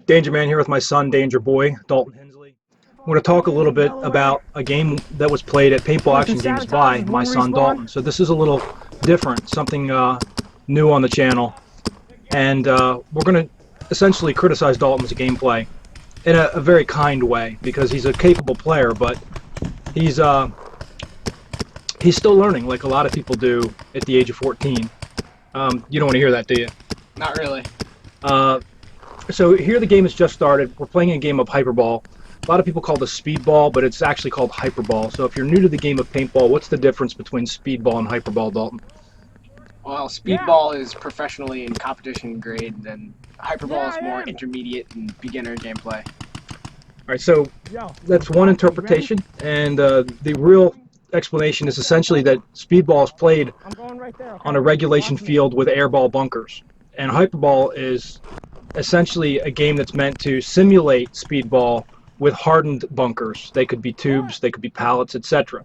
DangerMan here with my son, DangerBoy, Dalton Hensley. I'm going to talk a little bit about a game that was played at Paintball Action Games by my son, Dalton. So this is a little different, something new on the channel. And we're going to essentially criticize Dalton's gameplay in a very kind way, because he's a capable player, but he's still learning, like a lot of people do at the age of 14. You don't want to hear that, do you? Not really. So here the game has just started. We're playing a game of Hyperball. A lot of people call this Speedball, but it's actually called Hyperball. So if you're new to the game of Paintball, what's the difference between Speedball and Hyperball, Dalton? Well, Speedball is professionally and competition grade, and Hyperball is more intermediate and beginner gameplay. All right, so that's one interpretation, and the real explanation is essentially that Speedball is played on a regulation field with airball bunkers, and Hyperball is essentially a game that's meant to simulate Speedball with hardened bunkers. They could be tubes, they could be pallets, etc.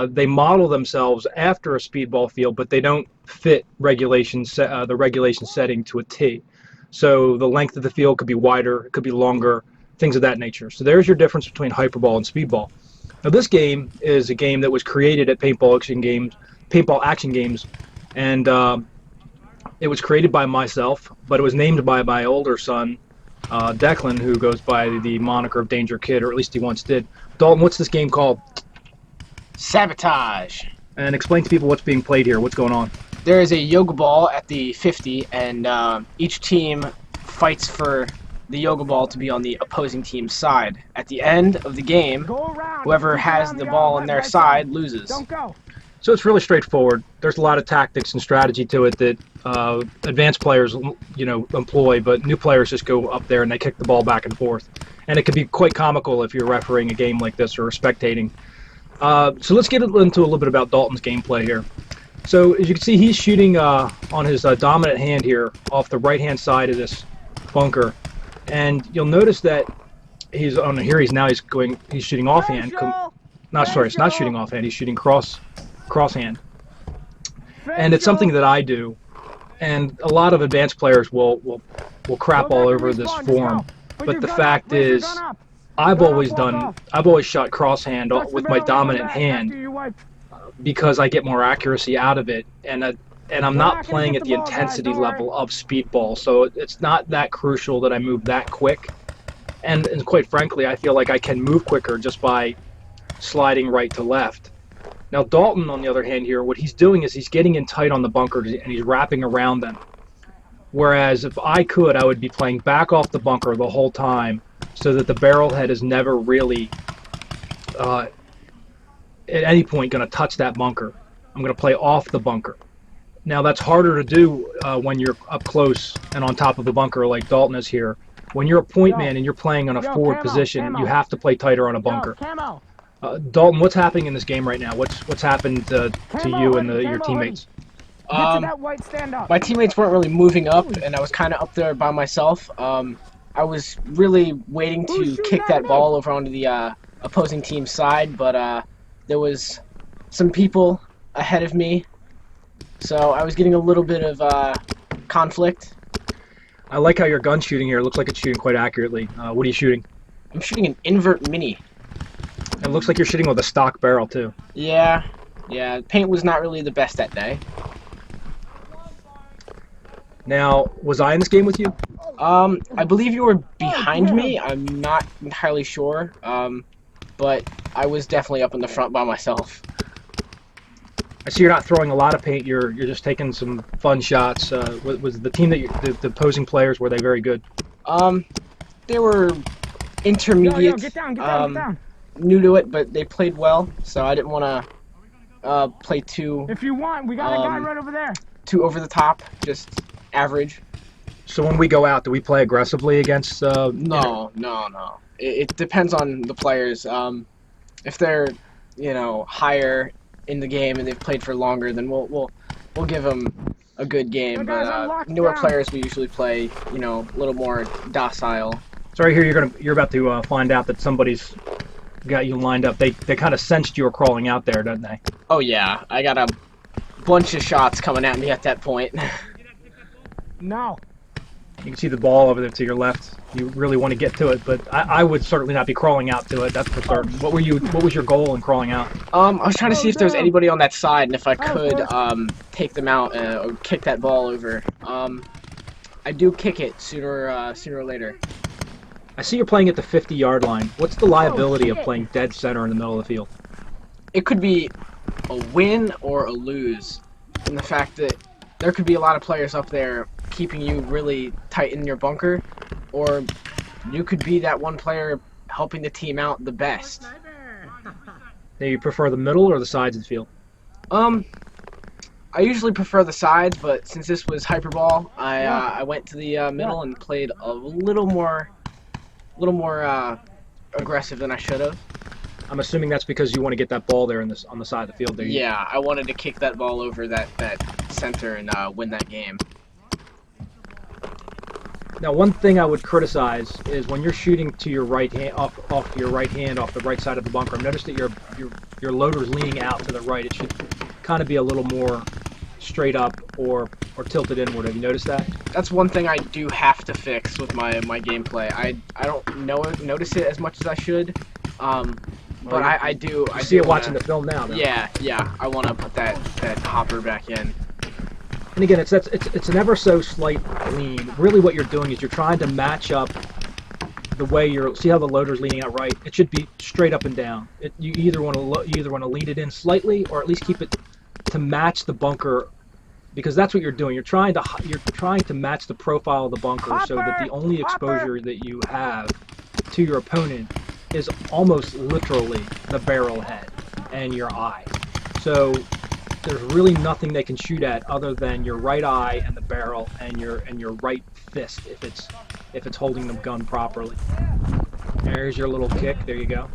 They model themselves after a Speedball field, but they don't fit the regulation setting to a T. So the length of the field could be wider, it could be longer, things of that nature. So there's your difference between Hyperball and Speedball. Now this game is a game that was created at Paintball Action Games, and it was created by myself, but it was named by my older son, Declan, who goes by the moniker of DangerKid, or at least he once did. Dalton, what's this game called? Sabotage. And explain to people what's being played here. What's going on? There is a yoga ball at the 50, and each team fights for the yoga ball to be on the opposing team's side. At the end of the game, whoever has the ball on their side loses. So it's really straightforward. There's a lot of tactics and strategy to it that advanced players, employ, but new players just go up there and they kick the ball back and forth. And it can be quite comical if you're refereeing a game like this or spectating. So let's get into a little bit about Dalton's gameplay here. So as you can see, he's shooting on his dominant hand here off the right-hand side of this bunker, and you'll notice that he's on here. He's shooting offhand. No, sorry, it's not shooting offhand. He's shooting crosshand, and it's something that I do, and a lot of advanced players will crap all over this form. But the fact is, I've always shot crosshand with my dominant hand because I get more accuracy out of it, and I'm not playing at the intensity level of Speedball, so it's not that crucial that I move that quick. And quite frankly, I feel like I can move quicker just by sliding right to left. Now Dalton, on the other hand here, what he's doing is he's getting in tight on the bunkers and he's wrapping around them. Whereas if I could, I would be playing back off the bunker the whole time, so that the barrel head is never really at any point going to touch that bunker. I'm going to play off the bunker. Now that's harder to do when you're up close and on top of the bunker like Dalton is here. When you're a point man and you're playing on a forward position, you have to play tighter on a bunker. Dalton, what's happening in this game right now? What's happened to you and your teammates? My teammates weren't really moving up, and I was kind of up there by myself. I was really waiting to kick that ball over onto the opposing team's side, but there was some people ahead of me, so I was getting a little bit of conflict. I like how your gun's shooting here. It looks like it's shooting quite accurately. What are you shooting? I'm shooting an invert mini. It looks like you're shooting with a stock barrel too. Yeah. Paint was not really the best that day. Now, was I in this game with you? I believe you were behind me. I'm not entirely sure, but I was definitely up in the front by myself. I see you're not throwing a lot of paint. You're just taking some fun shots. Was the team that the opposing players, were they very good? They were intermediate. Get down. New to it, but they played well, so I didn't want to play too. If you want, we got a guy right over there. Too over the top, just average. So when we go out, do we play aggressively against? No. It depends on the players. If they're, higher in the game and they've played for longer, then we'll give them a good game. But newer players, we usually play, a little more docile. So right here, you're about to find out that somebody's got you lined up. They kind of sensed you were crawling out there, don't they? Oh yeah, I got a bunch of shots coming at me at that point. No. You can see the ball over there to your left. You really want to get to it, but I would certainly not be crawling out to it. That's for certain. What was your goal in crawling out? I was trying to see if there was anybody on that side and if I could take them out or kick that ball over. I do kick it sooner or later. I see you're playing at the 50-yard line. What's the liability of playing dead center in the middle of the field? It could be a win or a lose, in the fact that there could be a lot of players up there keeping you really tight in your bunker, or you could be that one player helping the team out the best. Do you prefer the middle or the sides of the field? I usually prefer the sides, but since this was Hyperball, I went to the middle and played a little more aggressive than I should have. I'm assuming that's because you want to get that ball there on the side of the field. There. Yeah, I wanted to kick that ball over that center and win that game. Now, one thing I would criticize is when you're shooting to your right hand, off your right hand, off the right side of the bunker. Notice that your loader's leaning out to the right. It should kind of be a little more straight up or tilted inward. Have you noticed that? That's one thing I do have to fix with my gameplay. I don't notice it as much as I should, but I do. I see it watching the film now, though. Yeah. I want to put that hopper back in. And again, it's an ever so slight lean. Really, what you're doing is you're trying to match up the way see how the loader's leaning out right. It should be straight up and down. You either want to lean it in slightly, or at least keep it to match the bunker, because that's what you're doing. You're trying to match the profile of the bunker so that the only exposure that you have to your opponent is almost literally the barrel head and your eye. So there's really nothing they can shoot at other than your right eye and the barrel and your right fist if it's holding the gun properly. There's your little kick. There you go.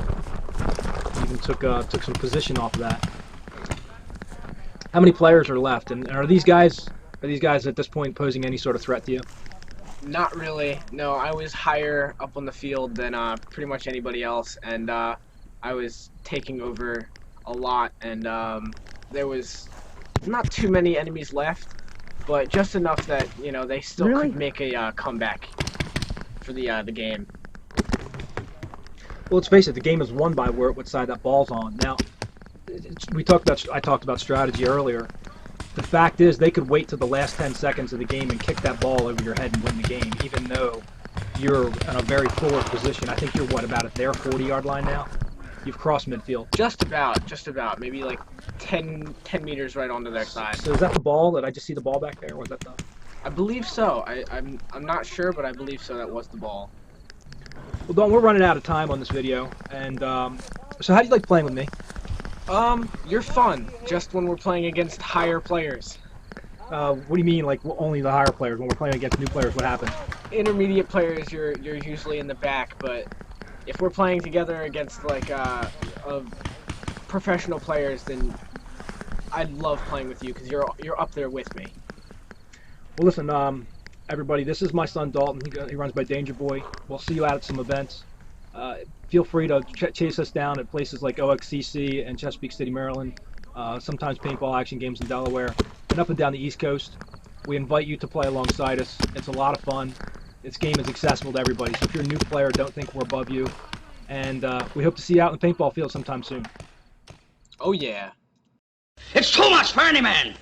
Even took some position off of that. How many players are left, and are these guys at this point posing any sort of threat to you? Not really. No, I was higher up on the field than pretty much anybody else, and I was taking over a lot, and there was not too many enemies left, but just enough that they still could make a comeback for the game. Well, let's face it, the game is won by what side that ball's on. Now, I talked about strategy earlier. The fact is, they could wait till the last 10 seconds of the game and kick that ball over your head and win the game, even though you're in a very forward position. I think you're about at their 40-yard line now. You've crossed midfield. Just about. Maybe like 10 meters right onto their side. So is that the ball? Did I just see the ball back there? Or was that the... I believe so. I'm not sure, but I believe so. That was the ball. Well, Don, we're running out of time on this video, and so how do you like playing with me? You're fun. Just when we're playing against higher players. What do you mean, like only the higher players? When we're playing against new players, what happens? Intermediate players, you're usually in the back, but if we're playing together against like professional players, then I'd love playing with you because you're up there with me. Well, listen, everybody, this is my son Dalton. He runs by DangerBoy. We'll see you out at some events. Feel free to chase us down at places like OXCC and Chesapeake City, Maryland. Sometimes paintball action games in Delaware, and up and down the East Coast. We invite you to play alongside us. It's a lot of fun. This game is accessible to everybody, so if you're a new player, don't think we're above you. And we hope to see you out in the paintball field sometime soon. Oh yeah. It's too much for any man!